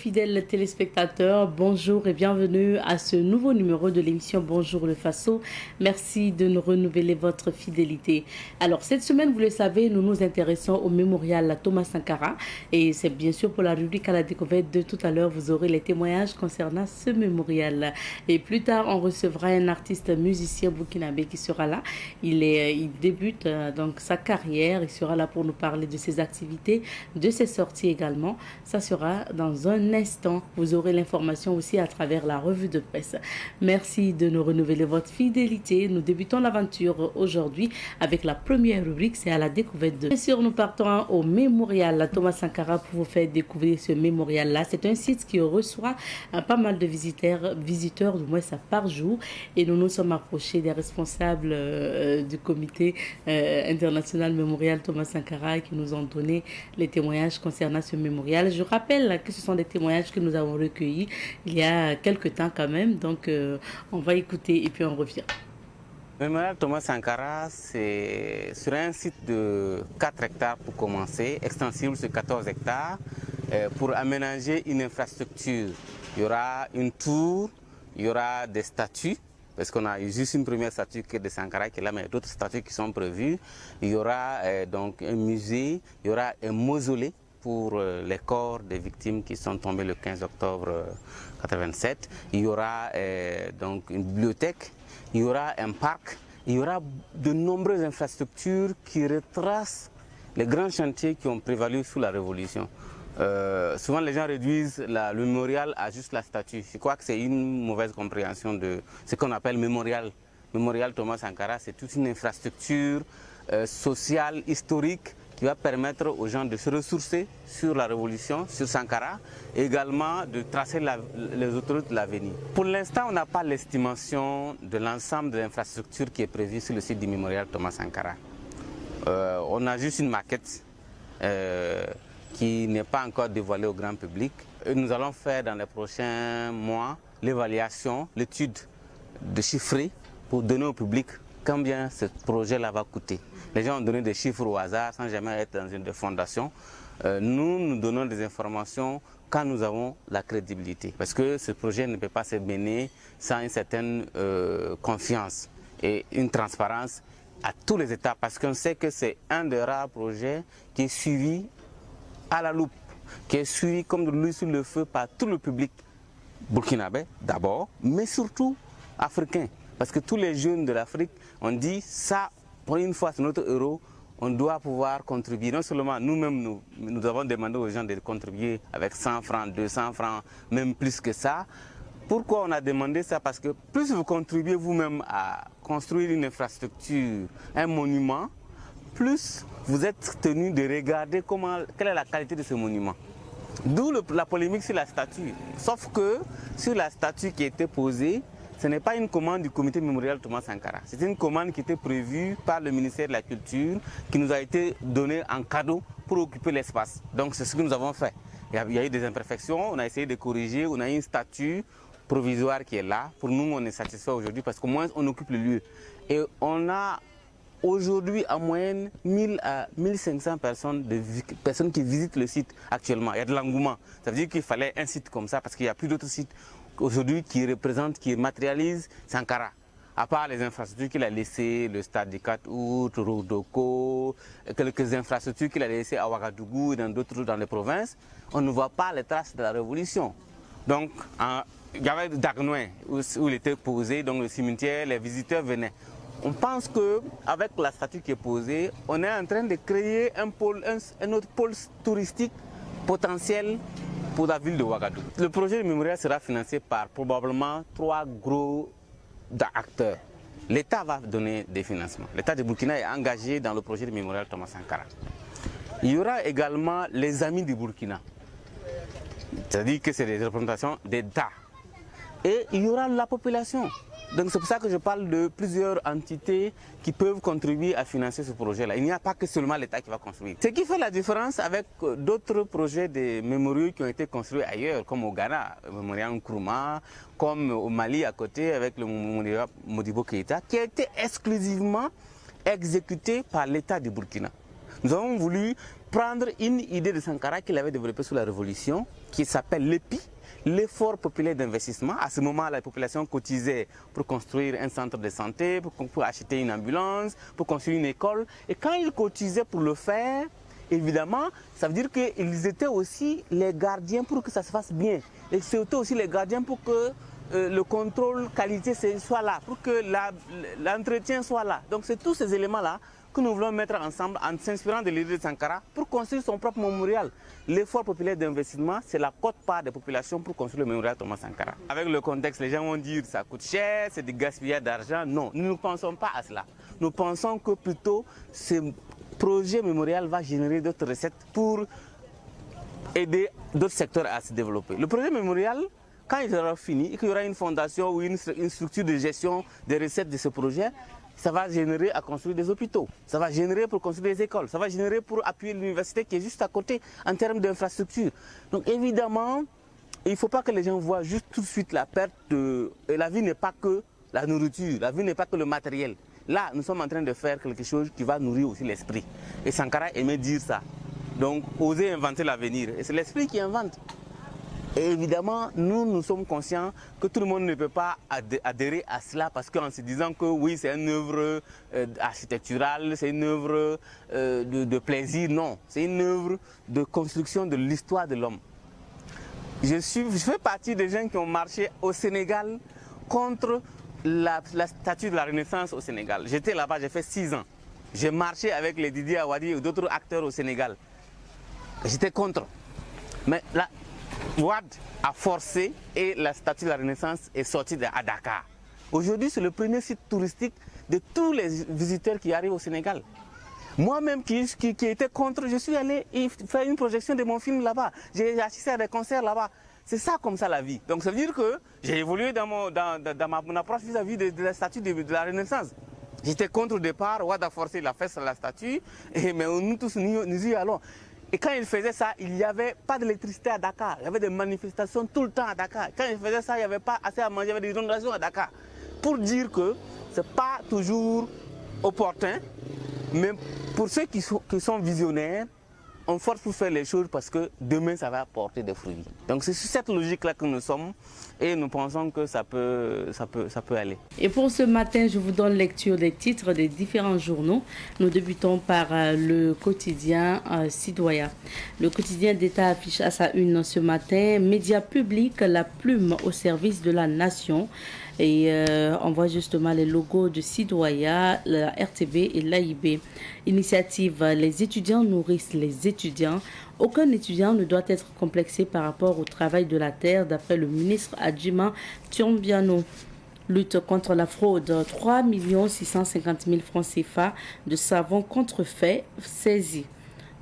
Fidèles téléspectateurs, bonjour et bienvenue à ce nouveau numéro de l'émission Bonjour le Faso. Merci de nous renouveler votre fidélité. Alors cette semaine, vous le savez, nous nous intéressons au mémorial Thomas Sankara et c'est bien sûr pour la rubrique à la découverte de tout à l'heure, vous aurez les témoignages concernant ce mémorial. Et plus tard, on recevra un artiste musicien burkinabé qui sera là. Il débute donc sa carrière, il sera là pour nous parler de ses activités, de ses sorties également. Ça sera dans un instant. Vous aurez l'information aussi à travers la revue de presse. Merci de nous renouveler votre fidélité. Nous débutons l'aventure aujourd'hui avec la première rubrique, c'est à la découverte de. Bien sûr, nous partons au mémorial Thomas Sankara pour vous faire découvrir ce mémorial-là. C'est un site qui reçoit pas mal de visiteurs du moins ça par jour. Et nous nous sommes approchés des responsables du comité international mémorial Thomas Sankara qui nous ont donné les témoignages concernant ce mémorial. Je rappelle que ce sont des témoignages que nous avons recueillis il y a quelques temps quand même. Donc, on va écouter et puis on revient. Le mémorial Thomas Sankara, c'est sur un site de 4 hectares pour commencer, extensible sur 14 hectares, pour aménager une infrastructure. Il y aura une tour, il y aura des statues, parce qu'on a juste une première statue qui est de Sankara qui est là, mais d'autres statues qui sont prévues. Il y aura donc un musée, il y aura un mausolée pour les corps des victimes qui sont tombées le 15 octobre 1987. Il y aura donc une bibliothèque, il y aura un parc, il y aura de nombreuses infrastructures qui retracent les grands chantiers qui ont prévalu sous la Révolution. Souvent les gens réduisent le mémorial à juste la statue. Je crois que c'est une mauvaise compréhension de ce qu'on appelle mémorial. Mémorial Thomas Sankara, c'est toute une infrastructure sociale, historique, qui va permettre aux gens de se ressourcer sur la révolution, sur Sankara, et également de tracer les autoroutes de l'avenir. Pour l'instant, on n'a pas l'estimation de l'ensemble de l'infrastructure qui est prévue sur le site du mémorial Thomas Sankara. On a juste une maquette qui n'est pas encore dévoilée au grand public. Et nous allons faire dans les prochains mois l'évaluation, l'étude de chiffrer pour donner au public combien ce projet-là va coûter. Les gens ont donné des chiffres au hasard sans jamais être dans une fondation. Nous donnons des informations quand nous avons la crédibilité. Parce que ce projet ne peut pas se mener sans une certaine confiance et une transparence à tous les états. Parce qu'on sait que c'est un des rares projets qui est suivi à la loupe, qui est suivi comme de l'huile sur le feu par tout le public burkinabé d'abord, mais surtout africain. Parce que tous les jeunes de l'Afrique ont dit ça, pour une fois c'est notre euro, on doit pouvoir contribuer. Non seulement nous-mêmes, nous avons demandé aux gens de contribuer avec 100 francs, 200 francs, même plus que ça. Pourquoi on a demandé ça? Parce que plus vous contribuez vous-même à construire une infrastructure, un monument, plus vous êtes tenu de regarder quelle est la qualité de ce monument. D'où la polémique sur la statue. Sauf que sur la statue qui a été posée, ce n'est pas une commande du comité mémorial Thomas Sankara. C'est une commande qui était prévue par le ministère de la Culture, qui nous a été donnée en cadeau pour occuper l'espace. Donc c'est ce que nous avons fait. Il y a eu des imperfections, on a essayé de corriger, on a eu une statue provisoire qui est là. Pour nous, on est satisfait aujourd'hui parce qu'au moins on occupe le lieu. Et on a aujourd'hui en moyenne 1000 à 1500 personnes qui visitent le site actuellement. Il y a de l'engouement. Ça veut dire qu'il fallait un site comme ça parce qu'il n'y a plus d'autres sites aujourd'hui qui représentent, qui matérialisent Sankara. À part les infrastructures qu'il a laissées, le stade du 4 août, Rodoko, quelques infrastructures qu'il a laissées à Ouagadougou et dans d'autres dans les provinces, on ne voit pas les traces de la révolution. Donc, il y avait Dagnouin où il était posé, donc le cimetière, les visiteurs venaient. On pense qu'avec la statue qui est posée, on est en train de créer un autre pôle touristique potentiel pour la ville de Ouagadougou. Le projet de mémorial sera financé par probablement 3 gros acteurs. L'État va donner des financements. L'État de Burkina est engagé dans le projet de mémorial Thomas Sankara. Il y aura également les amis du Burkina. C'est-à-dire que c'est des représentations d'État. Et il y aura la population. Donc c'est pour ça que je parle de plusieurs entités qui peuvent contribuer à financer ce projet-là. Il n'y a pas que seulement l'État qui va construire. Ce qui fait la différence avec d'autres projets de mémoriaux qui ont été construits ailleurs, comme au Ghana, le mémorial Nkrumah, comme au Mali à côté avec le mémorial Modibo Keïta, qui a été exclusivement exécuté par l'État du Burkina. Nous avons voulu prendre une idée de Sankara qu'il avait développée sous la Révolution, qui s'appelle l'EPI, l'effort populaire d'investissement. À ce moment, la population cotisait pour construire un centre de santé, pour acheter une ambulance, pour construire une école. Et quand ils cotisaient pour le faire, évidemment, ça veut dire qu'ils étaient aussi les gardiens pour que ça se fasse bien. Et c'était aussi les gardiens pour que le contrôle qualité soit là, pour que l'entretien soit là. Donc c'est tous ces éléments-là que nous voulons mettre ensemble en s'inspirant de l'idée de Sankara pour construire son propre mémorial. L'effort populaire d'investissement, c'est la quote-part des populations pour construire le mémorial Thomas Sankara. Avec le contexte, les gens vont dire que ça coûte cher, c'est du gaspillage d'argent. Non, nous ne pensons pas à cela. Nous pensons que plutôt ce projet mémorial va générer d'autres recettes pour aider d'autres secteurs à se développer. Le projet mémorial, quand il sera fini et qu'il y aura une fondation ou une structure de gestion des recettes de ce projet, ça va générer à construire des hôpitaux, ça va générer pour construire des écoles, ça va générer pour appuyer l'université qui est juste à côté en termes d'infrastructure. Donc évidemment, il ne faut pas que les gens voient juste tout de suite la perte de... Et la vie n'est pas que la nourriture, la vie n'est pas que le matériel. Là, nous sommes en train de faire quelque chose qui va nourrir aussi l'esprit. Et Sankara aimait dire ça. Donc, oser inventer l'avenir. Et c'est l'esprit qui invente. Et évidemment, nous sommes conscients que tout le monde ne peut pas adhérer à cela parce qu'en se disant que oui, c'est une œuvre architecturale, c'est une œuvre de plaisir. Non, c'est une œuvre de construction de l'histoire de l'homme. Je fais partie des gens qui ont marché au Sénégal contre la statue de la Renaissance au Sénégal. J'étais là-bas, j'ai fait 6 ans. J'ai marché avec les Didier Awadi et d'autres acteurs au Sénégal. J'étais contre. Mais là, Ouad a forcé et la statue de la Renaissance est sortie à Dakar. Aujourd'hui, c'est le premier site touristique de tous les visiteurs qui arrivent au Sénégal. Moi-même qui était contre, je suis allé faire une projection de mon film là-bas. J'ai assisté à des concerts là-bas. C'est ça comme ça la vie. Donc ça veut dire que j'ai évolué dans mon approche vis-à-vis de la statue de la Renaissance. J'étais contre au départ, Ouad a forcé, il a fait sur la statue, mais nous tous nous y allons. Et quand il faisait ça, il n'y avait pas d'électricité à Dakar. Il y avait des manifestations tout le temps à Dakar. Quand il faisait ça, il n'y avait pas assez à manger, il y avait des inondations à Dakar. Pour dire que ce n'est pas toujours opportun, mais pour ceux qui sont visionnaires, on force pour faire les choses parce que demain, ça va apporter des fruits. Donc c'est sur cette logique-là que nous sommes et nous pensons que ça peut aller. Et pour ce matin, je vous donne lecture des titres des différents journaux. Nous débutons par le quotidien Citoyen. Le quotidien d'État affiche à sa une ce matin, médias publics, la plume au service de la nation. Et on voit justement les logos de Sidoya, la RTB et l'AIB. Initiative, les étudiants nourrissent les étudiants. Aucun étudiant ne doit être complexé par rapport au travail de la terre, d'après le ministre Adjima Tiombiano. Lutte contre la fraude, 3 650 000 francs CFA de savon contrefait saisis.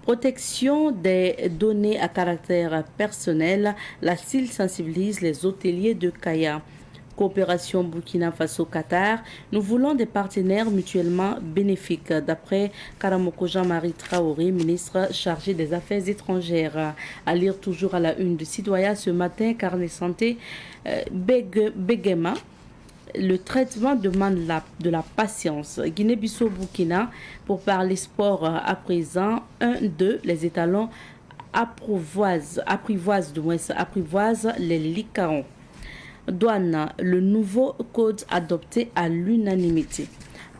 Protection des données à caractère personnel, la CIL sensibilise les hôteliers de Kaya. Coopération Burkina Faso-Qatar, nous voulons des partenaires mutuellement bénéfiques, d'après Karamoko Jean-Marie Traoré, ministre chargé des Affaires étrangères. À lire toujours à la une de Citoyen ce matin, carnet santé, Begema, le traitement demande de la patience. Guinée-Bissau-Burkina, pour parler sport à présent, 1-2, les étalons apprivoisent les licarons. Douane, le nouveau code adopté à l'unanimité.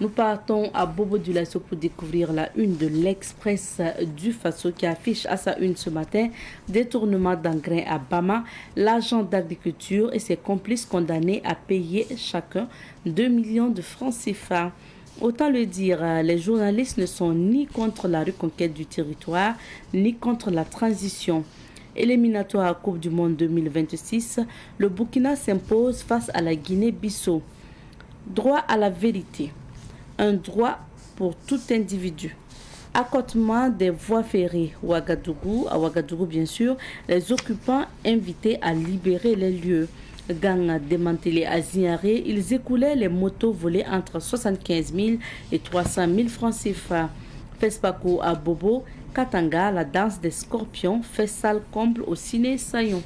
Nous partons à Bobo Dioulasso pour découvrir la une de l'Express du Faso qui affiche à sa une ce matin détournement d'engrais à Bama, l'agent d'agriculture et ses complices condamnés à payer chacun 2 millions de francs CFA. Autant le dire, les journalistes ne sont ni contre la reconquête du territoire, ni contre la transition. Éliminatoire à Coupe du Monde 2026, le Burkina s'impose face à la Guinée-Bissau. Droit à la vérité, un droit pour tout individu. Accotement des voies ferrées à Ouagadougou bien sûr, les occupants invités à libérer les lieux. Gang démantelé à Ziaré, ils écoulaient les motos volées entre 75 000 et 300 000 francs CFA. Fespaco à Bobo, Katanga, la danse des scorpions fait salle comble au ciné Sayon.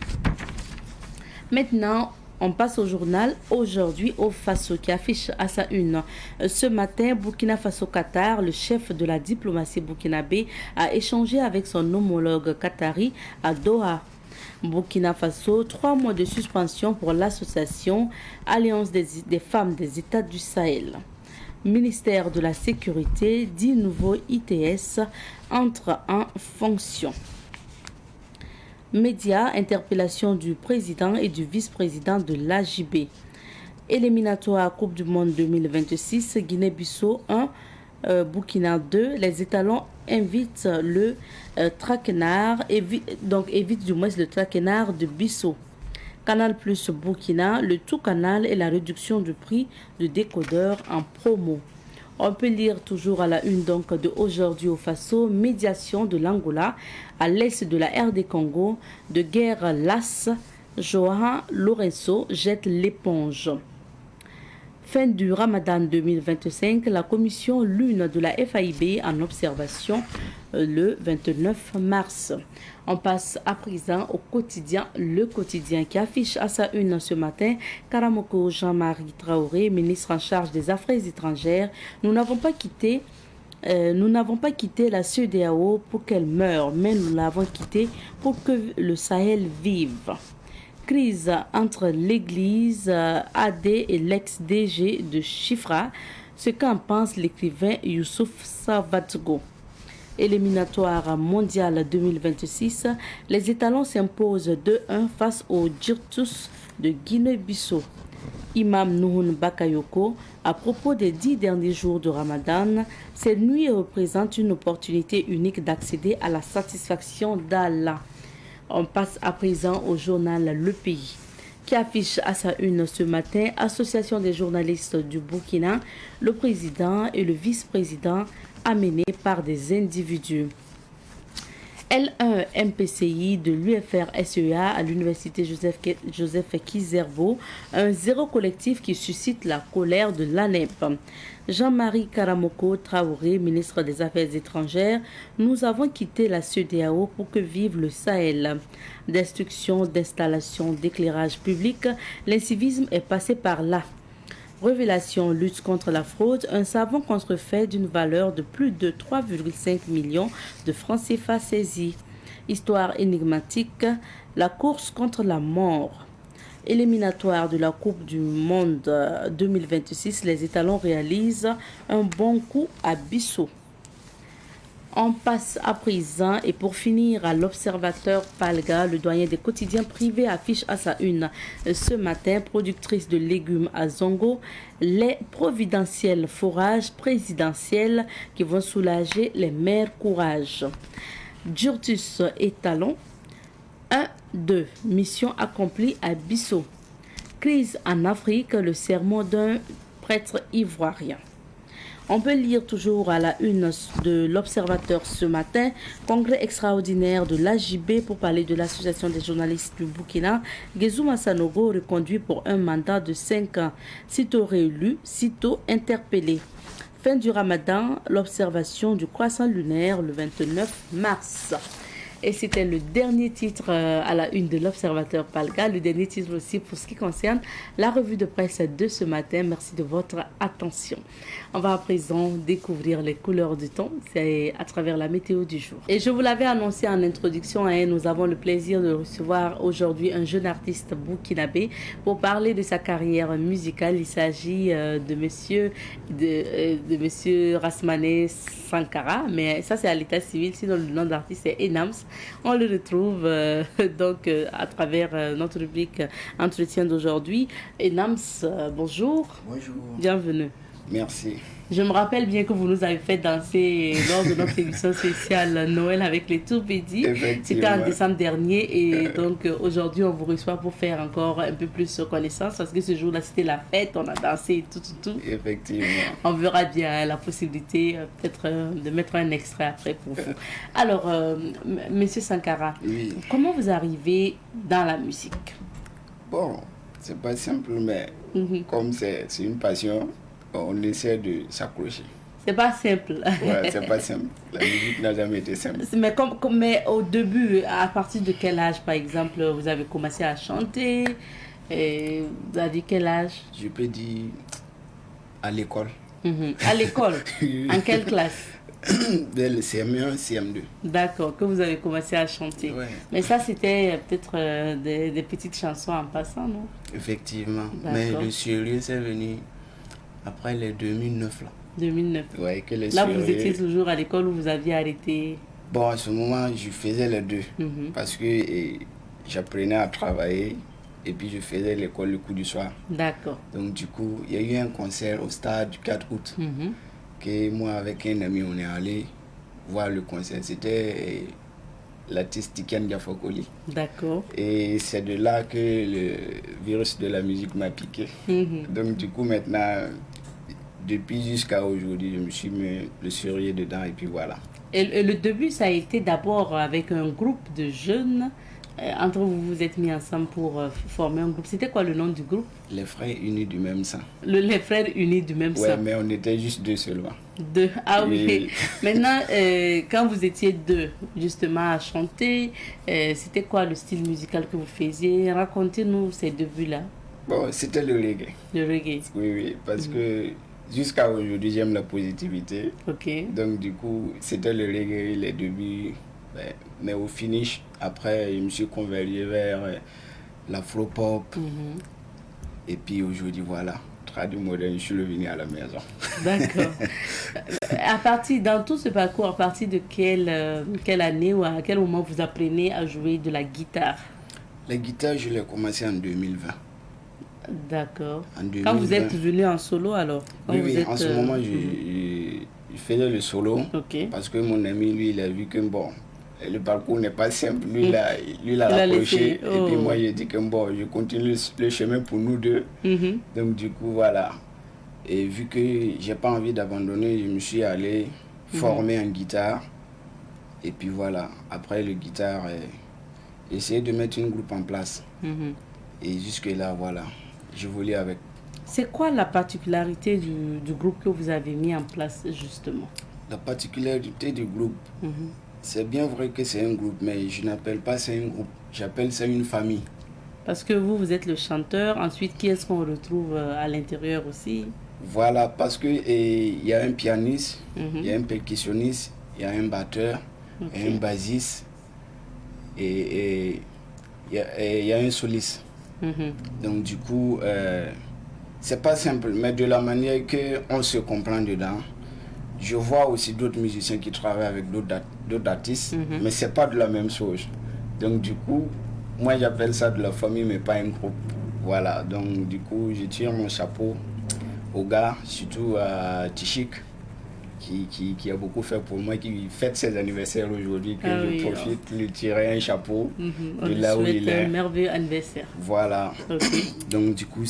Maintenant, On passe au journal aujourd'hui au Faso qui affiche à sa une. Ce matin, Burkina Faso-Qatar, le chef de la diplomatie burkinabé, a échangé avec son homologue qatari à Doha. Burkina Faso, 3 mois de suspension pour l'association Alliance des femmes des États du Sahel. Ministère de la Sécurité, 10 nouveaux ITS entrent en fonction. Médias, interpellation du président et du vice-président de l'AJB. Éliminatoire Coupe du Monde 2026, Guinée-Bissau 1, Burkina 2. Les étalons invitent le traquenard, évite du moins le traquenard de Bissau. Canal Plus Burkina, le tout canal et la réduction du prix de décodeur en promo. On peut lire toujours à la une donc de aujourd'hui au Faso, médiation de l'Angola à l'est de la RD Congo, de guerre lasse, Johan Lorenzo jette l'éponge. Fin du Ramadan 2025, la commission lune de la FAIB en observation le 29 mars. On passe à présent au quotidien, le quotidien qui affiche à sa une ce matin Karamoko Jean-Marie Traoré, ministre en charge des Affaires étrangères. Nous n'avons pas quitté la CEDEAO pour qu'elle meure, mais nous l'avons quittée pour que le Sahel vive. Crise entre l'église AD et l'ex-DG de Chifra, ce qu'en pense l'écrivain Youssouf Savatgo. Éliminatoire mondial 2026, les étalons s'imposent 2-1 face aux Djirtus de Guinée-Bissau. Imam Nouhoun Bakayoko, à propos des 10 derniers jours de Ramadan, ces nuits représentent une opportunité unique d'accéder à la satisfaction d'Allah. On passe à présent au journal Le Pays, qui affiche à sa une ce matin Association des journalistes du Burkina, le président et le vice-président amenés par des individus. L1 MPCI de l'UFR-SEA à l'université Joseph Kizerbo, un zéro collectif qui suscite la colère de l'ANEP. Jean-Marie Karamoko Traoré, ministre des Affaires étrangères, nous avons quitté la CEDEAO pour que vive le Sahel. Destruction d'installations d'éclairage public, l'incivisme est passé par là. Révélation, lutte contre la fraude, un savon contrefait d'une valeur de plus de 3,5 millions de francs CFA saisis. Histoire énigmatique, la course contre la mort. Éliminatoire de la Coupe du Monde 2026, les étalons réalisent un bon coup à Bissau. On passe à présent et pour finir à l'Observateur Palga, le doyen des quotidiens privés affiche à sa une ce matin, productrice de légumes à Zongo, les providentiels forages présidentiels qui vont soulager les mères courage. Djirtus étalon 1-2, mission accomplie à Bissau. Crise en Afrique, le sermon d'un prêtre ivoirien. On peut lire toujours à la une de l'Observateur ce matin, congrès extraordinaire de l'AJB pour parler de l'Association des journalistes du Burkina. Guézouma Sanogo reconduit pour un mandat de 5 ans. Sitôt réélu, sitôt interpellé. Fin du Ramadan, l'observation du croissant lunaire le 29 mars. Et c'était le dernier titre à la une de l'Observateur Palga, le dernier titre aussi pour ce qui concerne la revue de presse de ce matin. Merci de votre attention. On va à présent découvrir les couleurs du temps, c'est à travers la météo du jour. Et je vous l'avais annoncé en introduction, nous avons le plaisir de recevoir aujourd'hui un jeune artiste burkinabé pour parler de sa carrière musicale. Il s'agit de monsieur Rasmané Sankara, mais ça c'est à l'état civil, sinon le nom d'artiste c'est Enams. On le retrouve à travers notre rubrique Entretien d'aujourd'hui. Enams, bonjour. Bonjour. Bienvenue. Merci. Je me rappelle bien que vous nous avez fait danser lors de notre émission spéciale Noël avec les Tourpédis. C'était en décembre dernier et donc aujourd'hui on vous reçoit pour faire encore un peu plus connaissance parce que ce jour-là c'était la fête, on a dansé et tout. Effectivement. On verra bien la possibilité peut-être de mettre un extrait après pour vous. Alors, Monsieur Sankara, oui. Comment vous arrivez dans la musique? Bon, c'est pas simple, mais comme c'est une passion, on essaie de s'accrocher. C'est pas simple. Ouais, c'est pas simple. La musique n'a jamais été simple. Mais au début, à partir de quel âge, par exemple, vous avez commencé à chanter? Et vous avez dit quel âge? Je peux dire à l'école. À l'école? En quelle classe? Dès le CM1, CM2. D'accord, que vous avez commencé à chanter. Ouais. Mais ça, c'était peut-être des petites chansons en passant, non? Effectivement. D'accord. Mais le sérieux, c'est venu après les 2009 là. 2009. Ouais, que les Là, sérieux... vous étiez toujours à l'école ou vous aviez arrêté? Bon, à ce moment, je faisais les deux. Parce que j'apprenais à travailler et puis je faisais l'école le coup du soir. D'accord. Donc du coup, il y a eu un concert au stade du 4 août. Que moi, avec un ami, on est allé voir le concert. C'était l'artiste Tiken Diafokoli. D'accord. Et c'est de là que le virus de la musique m'a piqué. Donc du coup, maintenant, depuis jusqu'à aujourd'hui, je me suis mis le sérieux dedans et puis voilà. Et le début, ça a été d'abord avec un groupe de jeunes. Entre vous, vous êtes mis ensemble pour former un groupe. C'était quoi le nom du groupe? Les frères unis du même sang. Les frères unis du même sang. Ouais, mais on était juste deux seulement. Deux. Ah oui. Maintenant, quand vous étiez deux, justement, à chanter, c'était quoi le style musical que vous faisiez? Racontez-nous ces débuts-là. Bon, c'était le reggae. Le reggae. Oui, parce que jusqu'à aujourd'hui, j'aime la positivité. Ok. Donc, du coup, c'était le reggae, les débuts. Mais au finish, après, je me suis converti vers l'afro-pop. Et puis aujourd'hui, voilà, tradu moderne, je suis revenu à la maison. D'accord. Dans tout ce parcours, à partir de quelle année ou à quel moment vous apprenez à jouer de la guitare? La guitare, je l'ai commencé en 2020. D'accord. En 2020. Quand vous êtes venu en solo alors? Oui, en ce moment, je faisais le solo. Ok. Parce que mon ami, lui, il a vu que bon, le parcours n'est pas simple. Lui, il a rapproché. Oh. Et puis moi, j'ai dit que bon, je continue le chemin pour nous deux. Donc du coup, voilà. Et vu que j'ai pas envie d'abandonner, je me suis allé former en guitare. Et puis voilà, après le guitare, essayer de mettre une groupe en place. Et jusque-là, voilà, je voulais avec. C'est quoi la particularité du groupe que vous avez mis en place justement? La particularité du groupe, c'est bien vrai que c'est un groupe, mais je n'appelle pas ça un groupe, j'appelle ça une famille. Parce que vous êtes le chanteur, ensuite qui est-ce qu'on retrouve à l'intérieur aussi? Voilà, parce que il y a un pianiste, il y a un percussionniste, il y a un batteur, et un bassiste, et il y a un soliste. Donc du coup, c'est pas simple, mais de la manière qu'on se comprend dedans. Je vois aussi d'autres musiciens qui travaillent avec d'autres artistes, mais c'est pas de la même chose. Donc du coup, moi j'appelle ça de la famille, mais pas un groupe. Voilà, donc du coup, je tire mon chapeau aux gars, surtout à Tichik, qui a beaucoup fait pour moi, qui fête ses anniversaires aujourd'hui, que je profite de lui tirer un chapeau de là où il est. Un merveilleux anniversaire. Voilà. Donc du coup,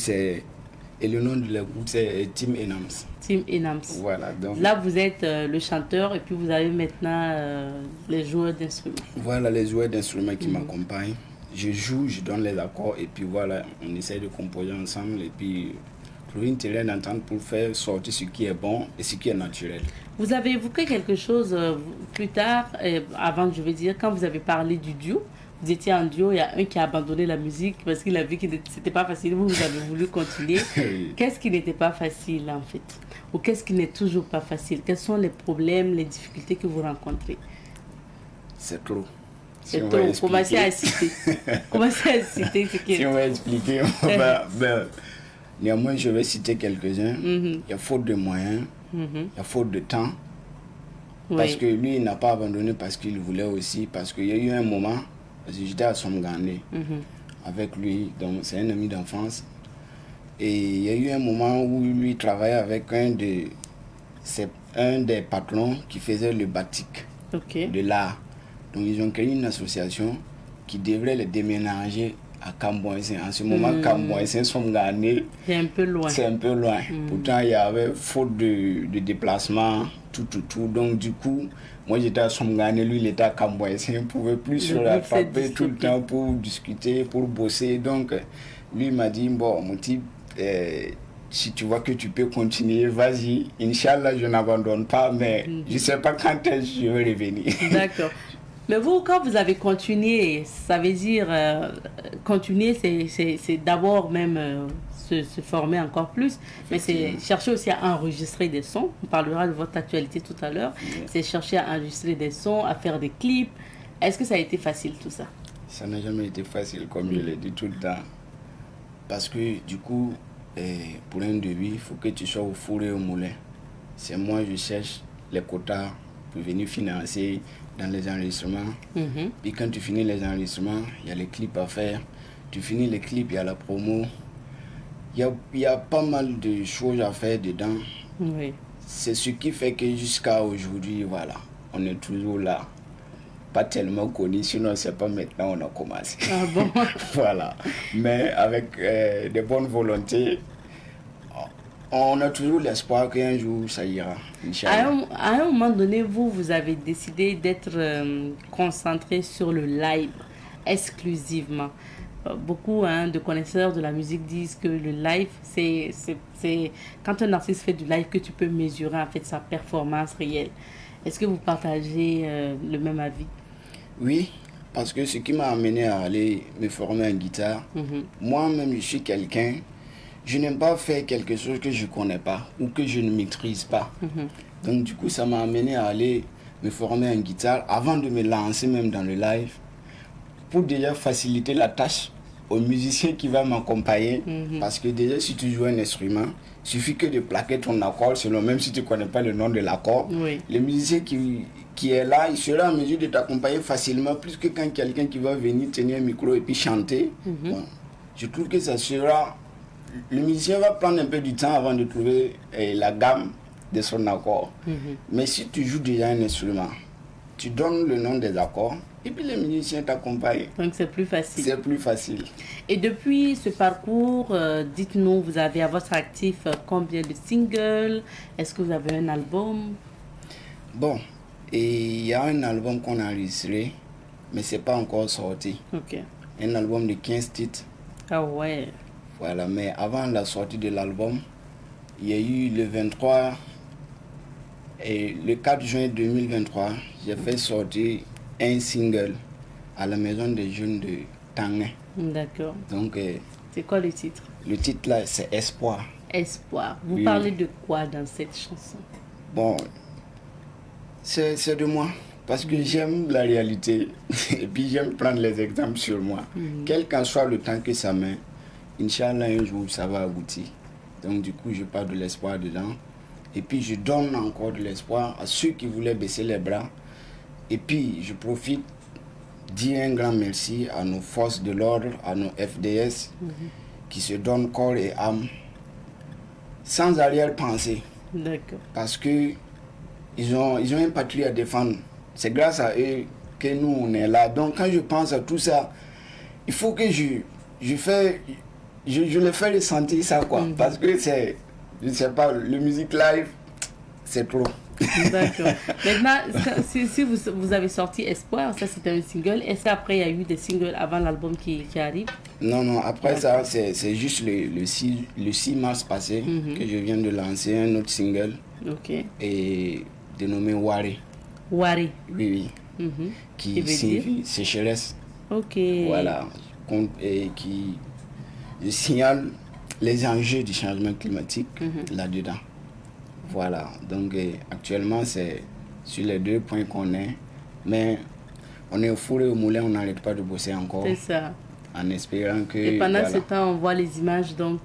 et le nom de la groupe, c'est Team Enams. Team Enams. Voilà. Donc, là, vous êtes le chanteur et puis vous avez maintenant les joueurs d'instruments. Voilà, les joueurs d'instruments qui m'accompagnent. Je joue, je donne les accords et puis voilà, on essaie de composer ensemble et puis trouver une terrain d'entente pour faire sortir ce qui est bon et ce qui est naturel. Vous avez évoqué quelque chose plus tard, avant, je veux dire, quand vous avez parlé du duo. Vous étiez en duo, il y a un qui a abandonné la musique parce qu'il a vu que c'était pas facile. Vous avez voulu continuer. Qu'est-ce qui n'était pas facile en fait? Ou qu'est-ce qui n'est toujours pas facile? Quels sont les problèmes, les difficultés que vous rencontrez? C'est trop. C'est trop. Commencez à citer. Commencez à citer ce qui est. Si on va expliquer, néanmoins, je vais citer quelques-uns. Il y a faute de moyens, il y a faute de temps. Parce que lui, il n'a pas abandonné parce qu'il voulait aussi. Parce qu'il y a eu un moment. Parce que j'étais à Somgane avec lui, donc c'est un ami d'enfance. Et il y a eu un moment où lui travaillait avec un des patrons qui faisait le batik de l'art. Donc ils ont créé une association qui devrait les déménager à Camboïsen. En ce moment, Camboïsen, Somgane, c'est un peu loin. C'est un peu loin. Pourtant, il y avait faute de déplacement, tout. Donc du coup, moi j'étais à Somgane, lui il était à Camboïsen, on ne pouvait plus se rattraper tout le temps pour discuter, pour bosser. Donc lui il m'a dit, bon mon type, si tu vois que tu peux continuer, vas-y. Inch'Allah, je n'abandonne pas, mais je ne sais pas quand est-ce que je vais revenir. D'accord. Mais vous, quand vous avez continué, ça veut dire continuer, c'est d'abord même se former encore plus, mais c'est chercher aussi à enregistrer des sons. On parlera de votre actualité tout à l'heure. Yeah. C'est chercher à enregistrer des sons, à faire des clips. Est-ce que ça a été facile tout ça? Ça n'a jamais été facile, comme je l'ai dit tout le temps. Parce que du coup, pour un début, il faut que tu sois au four et au moulin. C'est moi, je cherche les quotas pour venir financer dans les enregistrements. Puis quand tu finis les enregistrements, il y a les clips à faire. Tu finis les clips, il y a la promo. Il y a pas mal de choses à faire dedans. Oui. C'est ce qui fait que jusqu'à aujourd'hui, voilà, on est toujours là. Pas tellement connu, sinon c'est pas maintenant on a commencé. Ah bon? Voilà. Mais avec de bonnes volontés, on a toujours l'espoir qu'un jour ça ira. Inch'Allah. À un moment donné, vous avez décidé d'être concentré sur le live exclusivement. Beaucoup de connaisseurs de la musique disent que le live, c'est quand un artiste fait du live que tu peux mesurer en fait sa performance réelle. Est-ce que vous partagez le même avis? Oui, parce que ce qui m'a amené à aller me former en guitare, moi-même je suis quelqu'un, je n'aime pas faire quelque chose que je ne connais pas ou que je ne maîtrise pas. Donc du coup ça m'a amené à aller me former en guitare avant de me lancer même dans le live pour déjà faciliter la tâche au musicien qui va m'accompagner. Parce que déjà si tu joues un instrument, il suffit que de plaquer ton accord selon, même si tu ne connais pas le nom de l'accord. Oui. Le musicien qui est là, il sera en mesure de t'accompagner facilement, plus que quand quelqu'un qui va venir tenir un micro et puis chanter. Bon, je trouve que ça sera... Le musicien va prendre un peu du temps avant de trouver la gamme de son accord. Mais si tu joues déjà un instrument, tu donnes le nom des accords et puis les musiciens t'accompagnent. Donc c'est plus facile. C'est plus facile. Et depuis ce parcours, dites-nous, vous avez à votre actif combien de singles? Est-ce que vous avez un album? Bon, et il y a un album qu'on a enregistré, mais c'est pas encore sorti. Ok. Un album de 15 titres. Ah ouais. Voilà, mais avant la sortie de l'album, il y a eu le 23 et le 4 juin 2023, j'ai fait sortir un single à la maison des jeunes de Tanguin. D'accord. Donc, C'est quoi le titre? le titre là, c'est Espoir. Espoir. Vous Oui. parlez de quoi dans cette chanson? Bon, c'est de moi. Parce que j'aime la réalité et puis j'aime prendre les exemples sur moi. Quel qu'en soit le temps que ça met, Inch'Allah, un jour, ça va aboutir. Donc, du coup, je parle de l'espoir dedans. Et puis, je donne encore de l'espoir à ceux qui voulaient baisser les bras. Et puis, je profite dire un grand merci à nos forces de l'ordre, à nos FDS, qui se donnent corps et âme, sans arrière-pensée. D'accord. Parce que ils ont un patrie à défendre. C'est grâce à eux que nous, on est là. Donc, quand je pense à tout ça, il faut que je les fais ressentir ça, quoi. Parce que c'est, je sais pas, le musique live, c'est trop. D'accord. Maintenant, si vous avez sorti Espoir, ça c'était un single. Est-ce qu'après il y a eu des singles avant l'album qui arrive? Non, après ça, c'est juste le 6 mars passé que je viens de lancer un autre single. Ok. Et dénommé Wari. Wari. Oui. Qui signifie sécheresse. Ok. Voilà. Et qui signale les enjeux du changement climatique là-dedans. Voilà. Donc actuellement, c'est sur les 2 points qu'on est. Mais on est au four et au moulin, on n'arrête pas de bosser encore. C'est ça. En espérant que... Et pendant ce temps, on voit les images, donc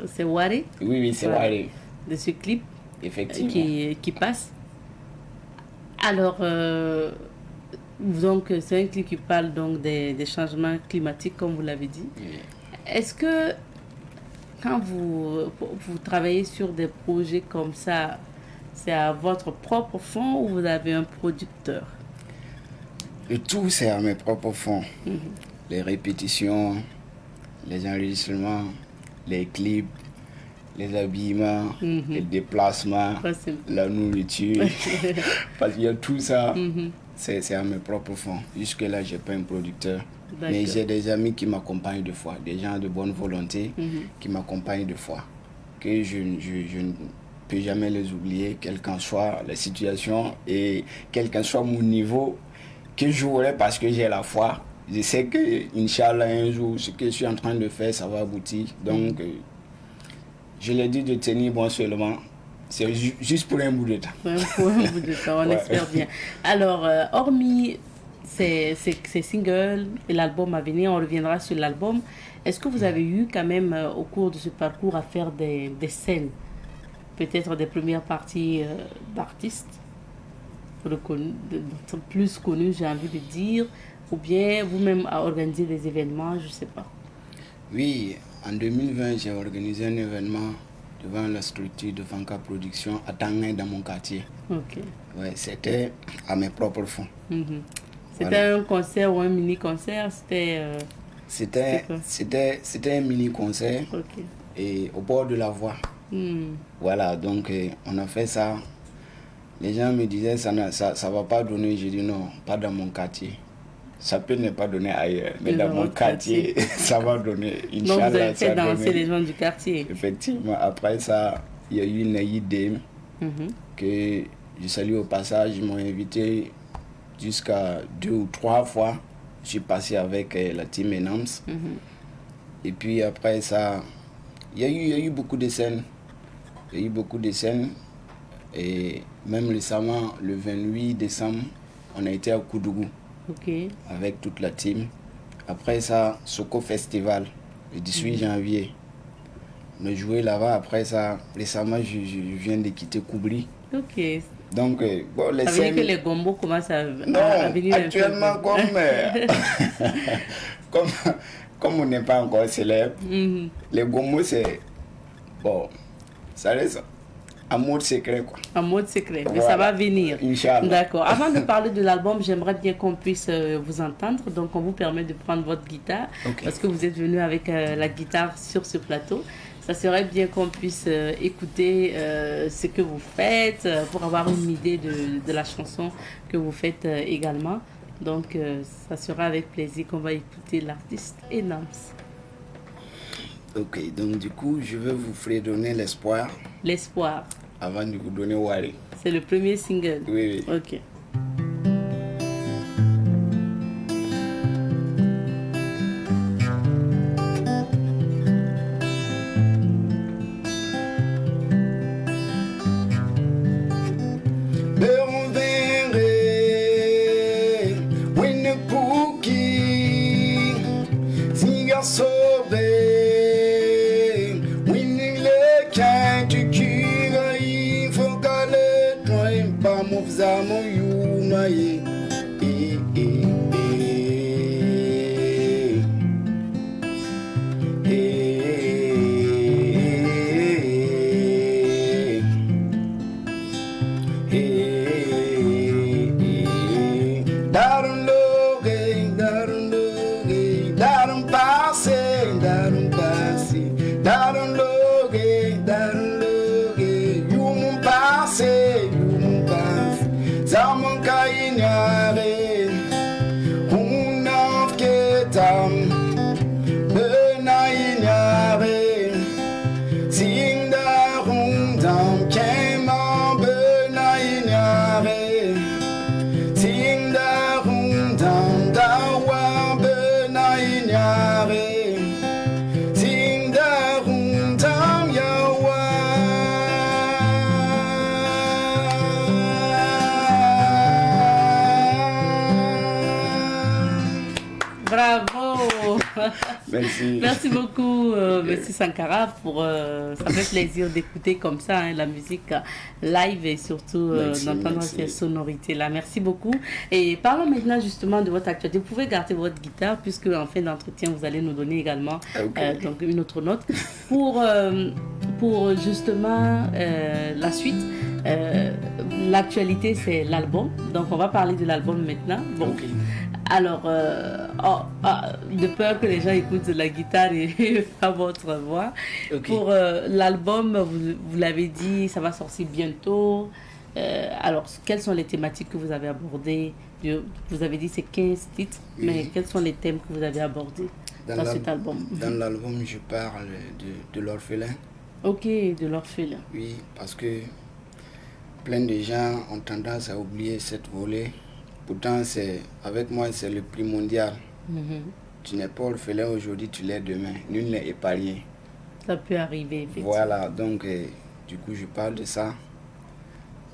c'est Wari. Oui, c'est Wari. De ce clip. Effectivement. Qui passe. Alors, donc c'est un clip qui parle donc des changements climatiques, comme vous l'avez dit. Oui. Est-ce que quand vous travaillez sur des projets comme ça, c'est à votre propre fond ou vous avez un producteur? Le tout, c'est à mes propres fonds. Les répétitions, les enregistrements, les clips, les habillements, les déplacements, la nourriture. Parce qu'il y a tout ça, c'est à mes propres fonds. Jusque-là, je n'ai pas un producteur. Mais j'ai des amis qui m'accompagnent de fois, des gens de bonne volonté qui m'accompagnent de fois. Que je ne peux jamais les oublier, quelle qu'en soit la situation et quel qu'en soit mon niveau, que je jouerai parce que j'ai la foi. Je sais que, Inch'Allah, un jour, ce que je suis en train de faire, ça va aboutir. Donc, je l'ai dit de tenir bon seulement. C'est juste pour un bout de temps. Pour un bout de temps, on espère bien. Alors, hormis ces singles et l'album à venir, on reviendra sur l'album. Est-ce que vous avez eu quand même, au cours de ce parcours, à faire des scènes? Peut-être des premières parties d'artistes plus connus, j'ai envie de dire, ou bien vous-même à organiser des événements, je ne sais pas. Oui, en 2020, j'ai organisé un événement devant la structure de Fanka Production à Tanguay, dans mon quartier. Ok. Ouais, c'était à mes propres fonds. C'était un concert ou un mini-concert? C'était un mini-concert et au bord de la voie. Voilà, donc on a fait ça. Les gens me disaient ça va pas donner. J'ai dit non, pas dans mon quartier. Ça peut ne pas donner ailleurs, mais dans mon quartier, ça va donner. Inch'Allah, donc vous avez fait danser les gens du quartier. Effectivement, après ça, il y a eu Naïdem que je salue au passage. Ils m'ont invité jusqu'à 2 ou 3 fois. Je suis passé avec la team Enams. Et puis après ça, il y a eu beaucoup de scènes. Il y a eu beaucoup de scènes. Et même récemment, le 28 décembre, on a été à Koudougou avec toute la team. Après ça, Soko Festival, le 18 janvier. On a joué là-bas. Après ça, récemment, je viens de quitter Koubri. Ok. Donc, bon, les ça veut dire que les gombos commencent à venir actuellement, comme on n'est pas encore célèbre, les gombos, c'est... Bon, ça reste un mode secret, quoi. Un mode secret, mais voilà. ça va venir. Inch'Allah. D'accord. Avant de parler de l'album, j'aimerais bien qu'on puisse vous entendre. Donc, on vous permet de prendre votre guitare, parce que vous êtes venu avec la guitare sur ce plateau. Ça serait bien qu'on puisse écouter ce que vous faites pour avoir une idée de la chanson que vous faites également. Donc, ça sera avec plaisir qu'on va écouter l'artiste Enams. Ok, donc du coup, je vais vous fredonner l'espoir. L'espoir. Avant de vous donner Wari. C'est le premier single. Oui, oui. Ok. Merci. Merci beaucoup, Monsieur Sankara, ça fait plaisir d'écouter comme ça la musique live et surtout d'entendre ces sonorités-là. Merci beaucoup. Et parlons maintenant justement de votre actualité. Vous pouvez garder votre guitare puisque en fin d'entretien, vous allez nous donner également donc une autre note pour justement la suite. L'actualité, c'est l'album. Donc, on va parler de l'album maintenant. Bon. Alors, de peur que les gens écoutent la guitare et pas votre voix. Pour l'album, vous l'avez dit, ça va sortir bientôt. Alors, quelles sont les thématiques que vous avez abordées? Vous avez dit c'est 15 titres, mais quels sont les thèmes que vous avez abordés dans cet album? Dans l'album, je parle de l'orphelin. Ok, de l'orphelin. Oui, parce que plein de gens ont tendance à oublier cette volée Pourtant, avec moi, c'est le primordial. Tu n'es pas orphelin aujourd'hui, tu l'es demain. Nul n'est épargné. Ça peut arriver, effectivement. Voilà, donc du coup, je parle de ça.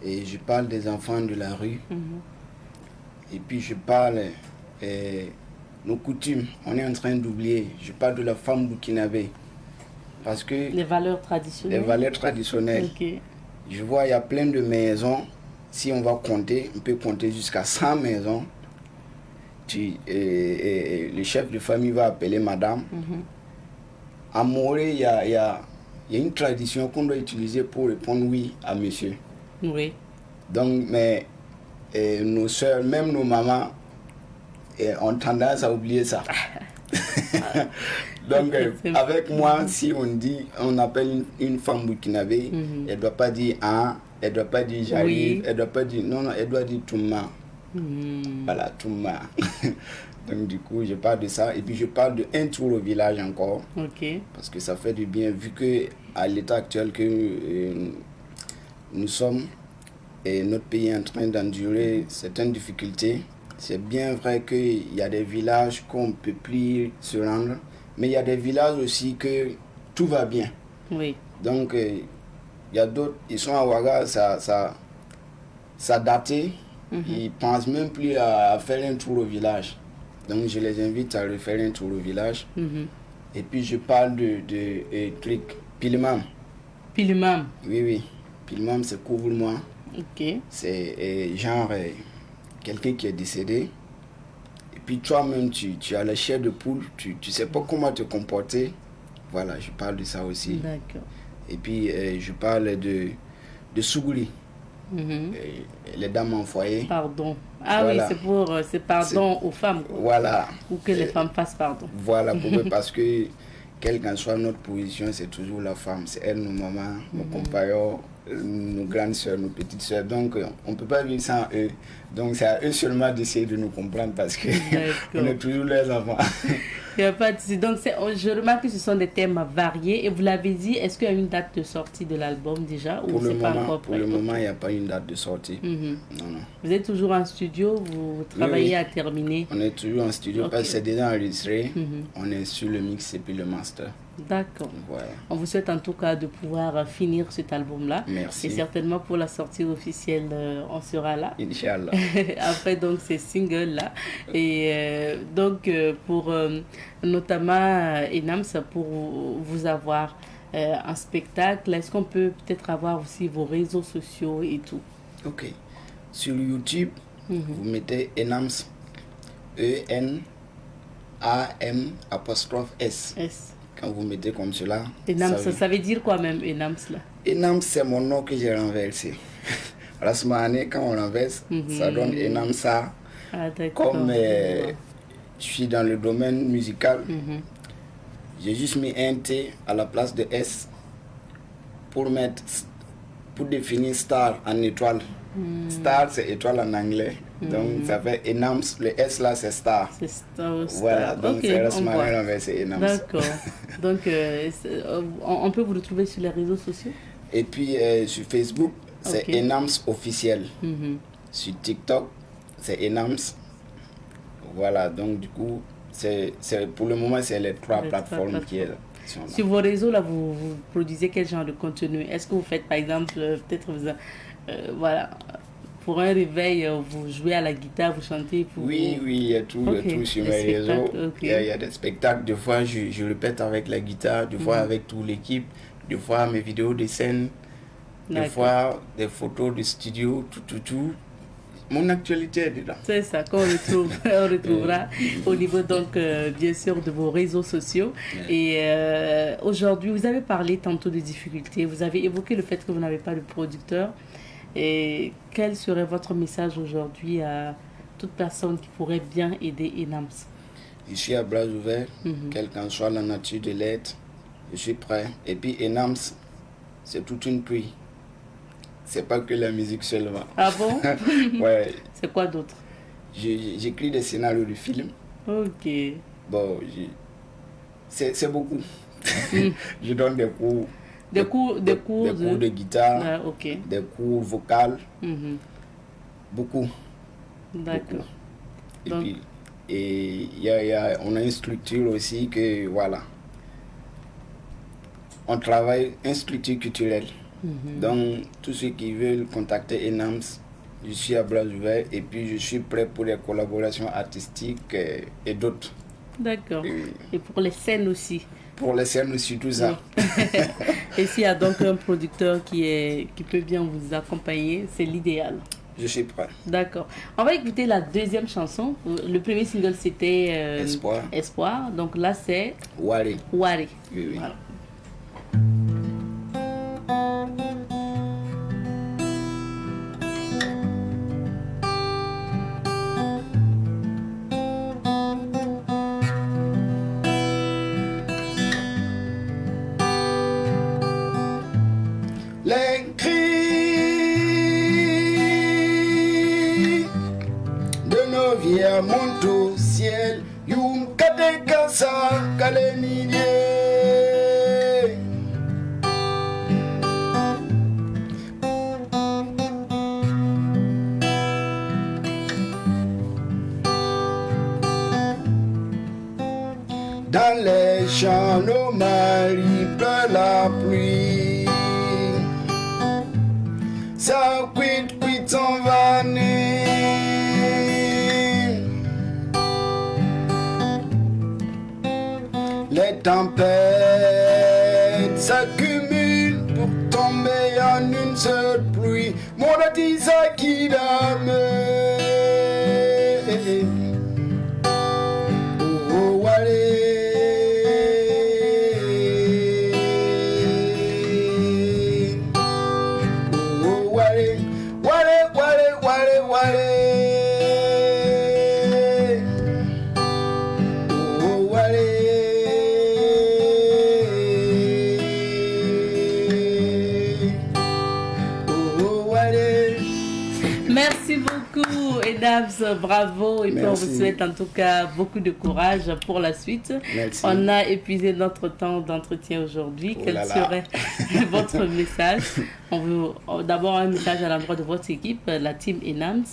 Et je parle des enfants de la rue. Et puis, je parle nos coutumes. On est en train d'oublier. Je parle de la femme burkinabé. Parce que... Les valeurs traditionnelles. Les valeurs traditionnelles. Okay. Je vois, il y a plein de maisons. Si on va compter, on peut compter jusqu'à 100 maisons. Le chef de famille va appeler madame. À Morée, il y a une tradition qu'on doit utiliser pour répondre oui à monsieur. Oui. Donc, mais nos soeurs, même nos mamans, ont tendance à oublier ça. Donc, avec moi, si on appelle une femme burkinabé, elle ne doit pas dire ah, elle ne doit pas dire j'arrive, elle ne doit pas dire non, elle doit dire Touma. Voilà, Touma. Donc, du coup, je parle de ça. Et puis, je parle de un tour au village encore. Parce que ça fait du bien, vu qu'à l'état actuel que nous sommes, et notre pays est en train d'endurer certaines difficultés. C'est bien vrai qu'il y a des villages qu'on ne peut plus se rendre, mais il y a des villages aussi que tout va bien. Oui. Donc, il y a d'autres, ils sont à Ouaga, ça daté, ils ne pensent même plus à faire un tour au village. Donc, je les invite à refaire un tour au village. Et puis, je parle de truc, Pilimam. Pilimam? Oui. Pilimam, c'est couvre-moi. C'est genre quelqu'un qui est décédé. Et puis, toi-même, tu as la chair de poule, tu ne sais pas comment te comporter. Voilà, je parle de ça aussi. D'accord. Et puis, je parle de Sougouli. Les dames en foyer. Pardon. Ah voilà. Oui, c'est pardon aux femmes. Quoi. Voilà. Ou que les femmes fassent pardon. Voilà, parce que, quelle qu'en soit notre position, c'est toujours la femme. C'est elle, nos mamans, nos compagnons, nos grandes soeurs, nos petites soeurs. Donc, on ne peut pas vivre sans eux. Donc, c'est à eux seulement d'essayer de nous comprendre parce que on est toujours leurs enfants. Il n'y a pas de souci. Donc, je remarque que ce sont des thèmes variés. Et vous l'avez dit, est-ce qu'il y a une date de sortie de l'album déjà Pour le moment, il n'y a pas une date de sortie. Non. Vous êtes toujours en studio, vous travaillez à terminer? On est toujours en studio parce que c'est déjà enregistré. On est sur le mix et puis le master. D'accord. Voilà. On vous souhaite en tout cas de pouvoir finir cet album-là. Merci. Et certainement pour la sortie officielle, on sera là. Inch'Allah. Après donc ces singles-là. Et donc pour notamment Enams, pour vous avoir un spectacle, est-ce qu'on peut peut-être avoir aussi vos réseaux sociaux et tout? Ok. Sur YouTube, vous mettez Enams, ENAM''S. Quand vous mettez comme cela. Enams, ça veut dire quoi même, Enams là? Enams, c'est mon nom que j'ai renversé. Rasmane, quand on renverse, ça donne Enamsa. Ah, d'accord. Comme je suis dans le domaine musical, j'ai juste mis un T à la place de S pour définir star en étoile. Star, c'est étoile en anglais. Donc, ça fait Enams. Le S là, c'est star. C'est star. Voilà, donc c'est Rasmane renversé Enams. D'accord. Donc, on peut vous retrouver sur les réseaux sociaux? Et puis, sur Facebook, c'est Enams officiel. Sur TikTok, c'est Enams. Voilà, donc du coup, pour le moment, c'est les trois plateformes qui sont là. Sur vos réseaux, là, vous produisez quel genre de contenu? Est-ce que vous faites, par exemple, peut-être, voilà, pour un réveil, vous jouez à la guitare, vous chantez Oui, il y a tout sur mes réseaux. Il y a des spectacles. Des fois, je répète avec la guitare, des fois avec toute l'équipe, des fois mes vidéos de scène, des fois des photos de studio, tout. Mon actualité est dedans. C'est ça qu'on retrouvera au niveau donc bien sûr de vos réseaux sociaux. Et aujourd'hui, vous avez parlé tantôt de difficultés, vous avez évoqué le fait que vous n'avez pas de producteur. Et quel serait votre message aujourd'hui à toute personne qui pourrait bien aider Enams? Je suis à bras ouverts, quelle qu'en soit la nature de l'aide, je suis prêt. Et puis Enams, c'est toute une pluie. C'est pas que la musique seulement. Ah bon? Ouais. C'est quoi d'autre? J'écris des scénarios de films. Ok. Bon, c'est beaucoup. Je donne des cours. Des cours de guitare, des cours vocaux. Beaucoup. D'accord. Et Donc, puis, on a une structure aussi que, voilà, on travaille une structure culturelle. Donc, tous ceux qui veulent contacter ENAMS, je suis à bras ouverts et puis je suis prêt pour les collaborations artistiques et d'autres. d'accord. Et pour les scènes aussi. Pour les scènes aussi, tout ça. Et s'il y a donc un producteur qui peut bien vous accompagner, c'est l'idéal. Je suis prêt. D'accord. On va écouter la deuxième chanson. Le premier single, c'était Espoir. Espoir. Donc là, c'est Wari. Wari. Oui, oui. Voilà. Les cris de nos vies montent au ciel. Yum kade kasa kalenidie. Dans les champs, nos maris pleurent la pluie. Ça quitte s'en va les tempêtes s'accumulent pour tomber en une seule pluie. Mon atisa qui dame. Oh, oh, allez. Merci beaucoup, Enams, bravo. Et puis on vous souhaite en tout cas beaucoup de courage pour la suite. Merci. On a épuisé notre temps d'entretien aujourd'hui. Quel serait votre message? On veut d'abord un message à l'endroit de votre équipe, la team Enams,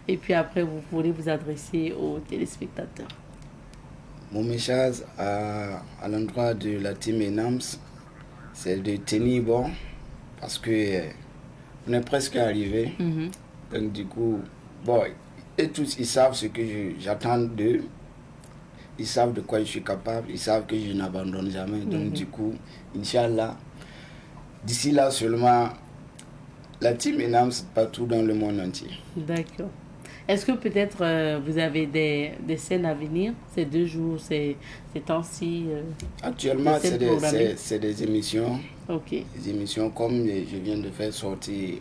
et puis après vous pourrez vous adresser aux téléspectateurs. Mon message à l'endroit de la team Enams, c'est de tenir bon parce que on est presque arrivé. Donc du coup, bon, et tous ils savent ce que j'attends d'eux. Ils savent de quoi je suis capable. Ils savent que je n'abandonne jamais. Donc du coup, Inch'Allah, d'ici là seulement, la team Enams partout dans le monde entier. D'accord. Est-ce que peut-être vous avez des scènes à venir ces 2 jours, ces temps-ci Actuellement, c'est des émissions. Ok. Des émissions comme je viens de faire sortir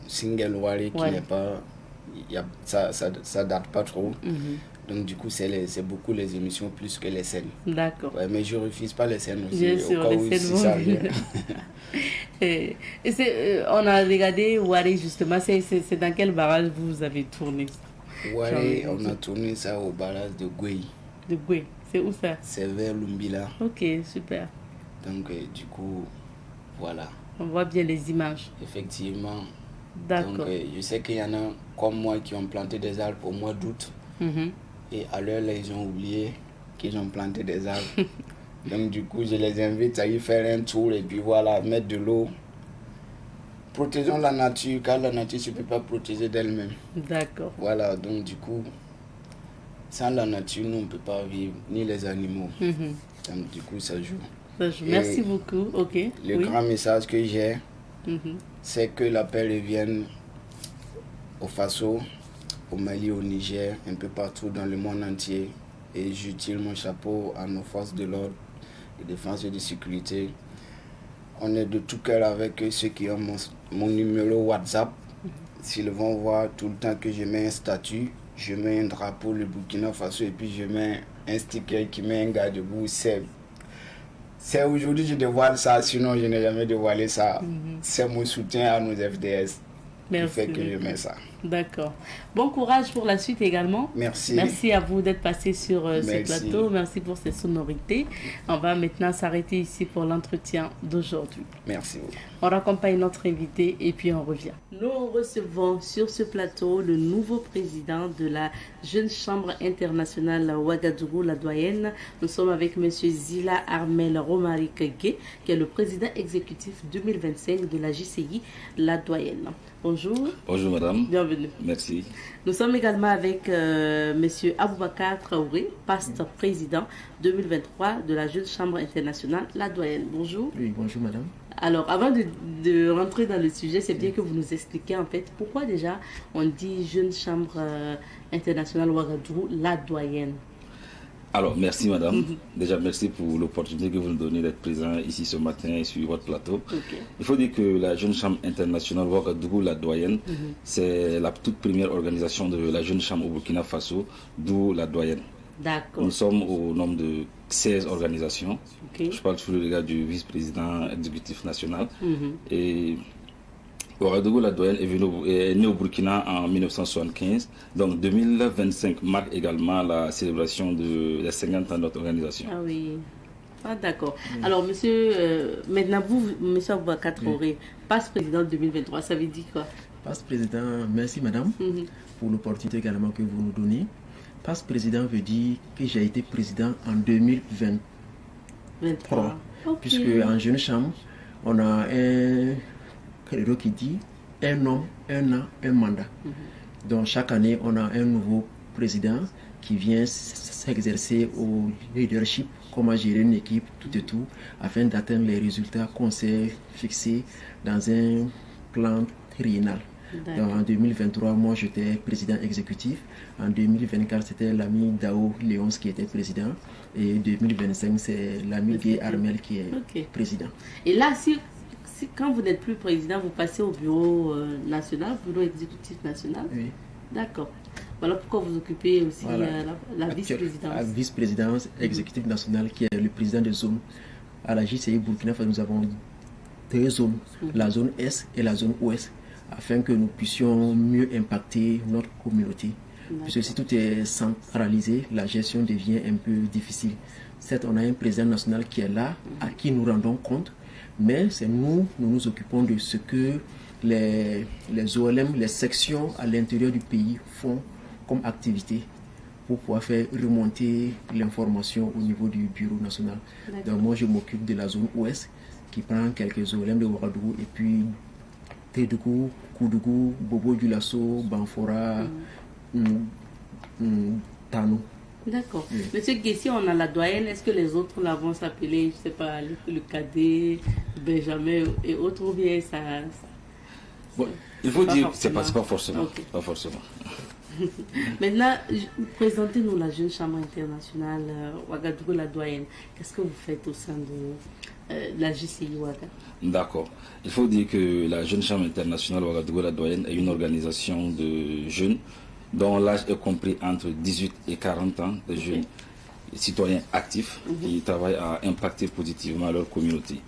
Single Wari qui n'est pas. Ça date pas trop. Donc du coup, c'est beaucoup les émissions plus que les scènes. D'accord. Ouais, mais je refuse pas les scènes aussi. Bien sûr, au cas les où scènes si ça vient. Et on a regardé Wari justement, c'est dans quel barrage vous avez tourné ça? Wari, on a tourné ça au barrage de Gouey. De Gouey, c'est où ça? C'est vers Lumbila. Ok, super. Donc du coup, voilà. On voit bien les images. Effectivement. D'accord. Donc je sais qu'il y en a comme moi qui ont planté des arbres au mois d'août. Et à l'heure là, ils ont oublié qu'ils ont planté des arbres. Donc du coup, je les invite à y faire un tour et puis voilà, mettre de l'eau. Protégeons la nature, car la nature ne peut pas protéger d'elle-même. D'accord. Voilà, donc du coup, sans la nature, nous, on ne peut pas vivre, ni les animaux. Donc du coup, ça joue. Merci beaucoup. Ok. Le grand message que j'ai, c'est que la paix revienne au Faso, au Mali, au Niger, un peu partout dans le monde entier. Et je tire mon chapeau à nos forces de l'ordre, de défense et de sécurité. On est de tout cœur avec ceux qui ont mon numéro WhatsApp. S'ils vont voir tout le temps que je mets un statut, je mets un drapeau, le Burkina Faso, et puis je mets un sticker qui met un gars debout. C'est aujourd'hui que je dévoile ça, sinon je n'ai jamais dévoilé ça. C'est mon soutien à nos FDS qui fait que je mets ça. D'accord. Bon courage pour la suite également. Merci. Merci à vous d'être passé sur ce plateau. Merci pour ces sonorités. On va maintenant s'arrêter ici pour l'entretien d'aujourd'hui. Merci. On raccompagne notre invité et puis on revient. Nous recevons sur ce plateau le nouveau président de la Jeune Chambre internationale Ouagadougou, la doyenne. Nous sommes avec M. Zila Armel Romaric Gué, qui est le président exécutif 2025 de la JCI, la doyenne. Bonjour. Bonjour madame. Bienvenue. Merci. Nous sommes également avec M. Aboubakar Traoré, past président 2023 de la Jeune Chambre internationale, la doyenne. Bonjour. Oui, bonjour madame. Alors, avant de rentrer dans le sujet, c'est bien que vous nous expliquiez en fait pourquoi déjà on dit Jeune Chambre internationale Ouagadougou, la doyenne. Alors, merci madame. Déjà, merci pour l'opportunité que vous nous donnez d'être présent ici ce matin sur votre plateau. Okay. Il faut dire que la Jeune Chambre internationale Ouagadougou, la doyenne, c'est la toute première organisation de la Jeune Chambre au Burkina Faso, d'où la doyenne. D'accord. Nous sommes au nombre de 16 organisations. Okay. Je parle sous le regard du vice-président exécutif national. Et Ouagadougou, la doyenne, est née au Burkina en 1975. Donc 2025 marque également la célébration des 50 ans de notre organisation. Ah oui. Ah d'accord. Alors monsieur, maintenant vous, monsieur Aboubakar Traoré, passe président 2023, ça veut dire quoi? Passe président, merci madame pour l'opportunité également que vous nous donnez. Passe président veut dire que j'ai été président en 2023. Okay. Puisque en Jeune Chambre, on a un credo qui dit un homme, un an, un mandat. Donc chaque année, on a un nouveau président qui vient s'exercer au leadership, comment gérer une équipe, tout et tout, afin d'atteindre les résultats qu'on s'est fixés dans un plan triennal. Donc, en 2023, moi j'étais président exécutif. En 2024, c'était l'ami Dao Léonce qui était président. Et 2025, c'est l'ami Gué Armel qui est président. Et là, si quand vous n'êtes plus président, vous passez au bureau national, bureau exécutif national. Oui. D'accord. Voilà pourquoi vous occupez aussi la vice-présidence. La vice-présidence exécutive nationale qui est le président de zone. À la JCI Burkina Faso, nous avons deux zones, la zone Est et la zone Ouest, afin que nous puissions mieux impacter notre communauté. Puisque si tout est centralisé, la gestion devient un peu difficile. Certes, on a un président national qui est là, à qui nous rendons compte, mais c'est nous nous occupons de ce que les OLM, les sections à l'intérieur du pays font comme activité pour pouvoir faire remonter l'information au niveau du bureau national. Donc moi, je m'occupe de la zone ouest qui prend quelques OLM de Ouagadougou et puis Tédougou, Koudougou, Bobo Dioulasso, Banfora, Tano. D'accord. Oui. Monsieur Guessi, on a la doyenne. Est-ce que les autres là vont s'appeler, je ne sais pas, le cadet, Benjamin et autres, ou bien ça... Bon, il faut dire que c'est pas forcément. Okay. Pas forcément. Maintenant, présentez-nous la Jeune Chambre internationale Ouagadougou, la doyenne. Qu'est-ce que vous faites au sein de la JCI Ouagadougou? D'accord. Il faut dire que la Jeune Chambre internationale Ouagadougou, la doyenne, est une organisation de jeunes dont l'âge est compris entre 18 et 40 ans, des jeunes citoyens actifs qui travaillent à impacter positivement leur communauté.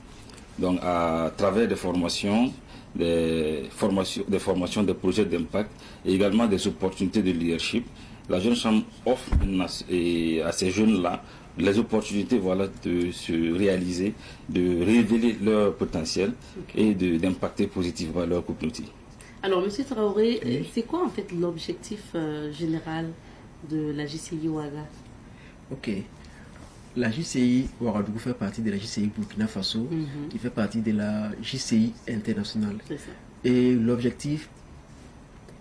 Donc, à travers des formations, des formations, des projets d'impact et également des opportunités de leadership, la Jeune Chambre offre à ces jeunes-là les opportunités de se réaliser, de révéler leur potentiel et d'impacter positivement leur communauté. Alors, M. Traoré, c'est quoi en fait l'objectif général de la JCI Ouaga? Ok. La JCI Ouagadougou fait partie de la JCI Burkina Faso, qui fait partie de la JCI internationale. C'est ça. Et l'objectif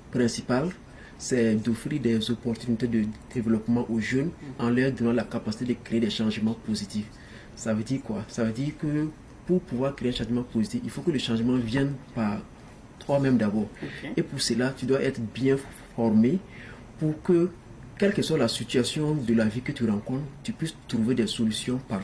principal, c'est d'offrir des opportunités de développement aux jeunes en leur donnant la capacité de créer des changements positifs. Ça veut dire quoi? Ça veut dire que pour pouvoir créer un changement positif, il faut que le changement vienne par toi-même d'abord. Et pour cela, tu dois être bien formé pour que, quelle que soit la situation de la vie que tu rencontres, tu puisses trouver des solutions par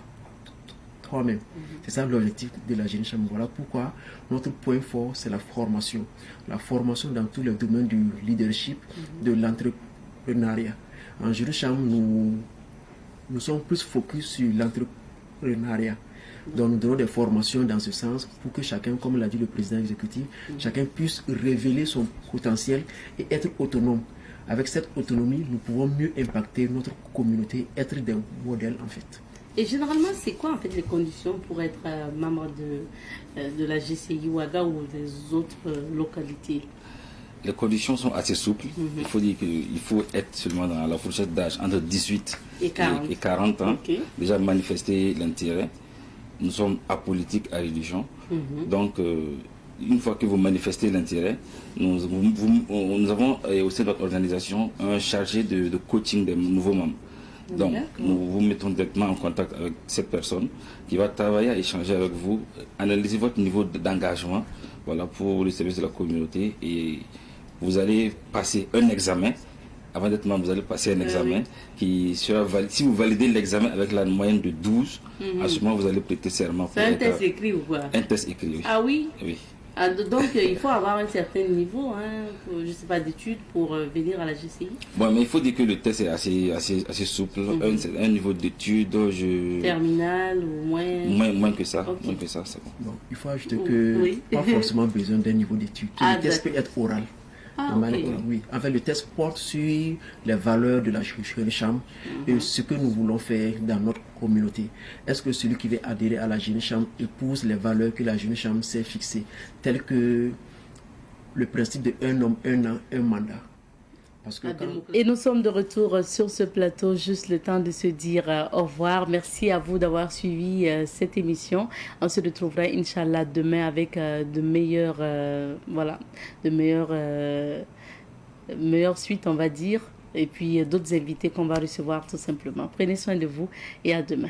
toi-même. C'est ça l'objectif de la Jeune Chambre. Voilà pourquoi notre point fort, c'est la formation. La formation dans tous les domaines du leadership, de l'entrepreneuriat. En Jeune Chambre, nous sommes plus focus sur l'entrepreneuriat. Donc nous donnons des formations dans ce sens pour que chacun, comme l'a dit le président exécutif, chacun puisse révéler son potentiel et être autonome. Avec cette autonomie, nous pouvons mieux impacter notre communauté, être des modèles en fait. Et généralement, c'est quoi en fait les conditions pour être membre de la GCI Ouaga ou des autres localités? Les conditions sont assez souples. Il faut dire qu'il faut être seulement dans la fourchette d'âge entre 18 et 40 ans. Okay. Déjà manifester l'intérêt. Nous sommes apolitiques à religion. Donc, une fois que vous manifestez l'intérêt, nous avons au sein de notre organisation un chargé de coaching des nouveaux membres. Donc, nous vous mettons directement en contact avec cette personne qui va travailler, échanger avec vous, analyser votre niveau d'engagement, voilà, pour le service de la communauté, et vous allez passer un examen. Avant d'être membre, vous allez passer un examen qui sera valide. Si vous validez l'examen avec la moyenne de 12, à ce moment, vous allez prêter serment. C'est un test écrit ou quoi? Un test écrit, oui. Ah oui? Oui. Ah, donc, il faut avoir un certain niveau, je ne sais pas, d'études pour venir à la GCI. Bon, mais il faut dire que le test est assez souple. Un niveau d'études, terminal ou moins... Moins que ça. Moins que ça, c'est bon. Bon, il faut ajouter que pas forcément besoin d'un niveau d'études. Le test peut être oral. Oui. En fait, le test porte sur les valeurs de la jeune chambre et ce que nous voulons faire dans notre communauté. Est-ce que celui qui veut adhérer à la jeune chambre épouse les valeurs que la jeune chambre s'est fixées, telles que le principe de un homme, un an, un mandat? Et nous sommes de retour sur ce plateau, juste le temps de se dire au revoir. Merci à vous d'avoir suivi cette émission. On se retrouvera, Inch'Allah, demain avec de meilleures suites, on va dire. Et puis d'autres invités qu'on va recevoir tout simplement. Prenez soin de vous et à demain.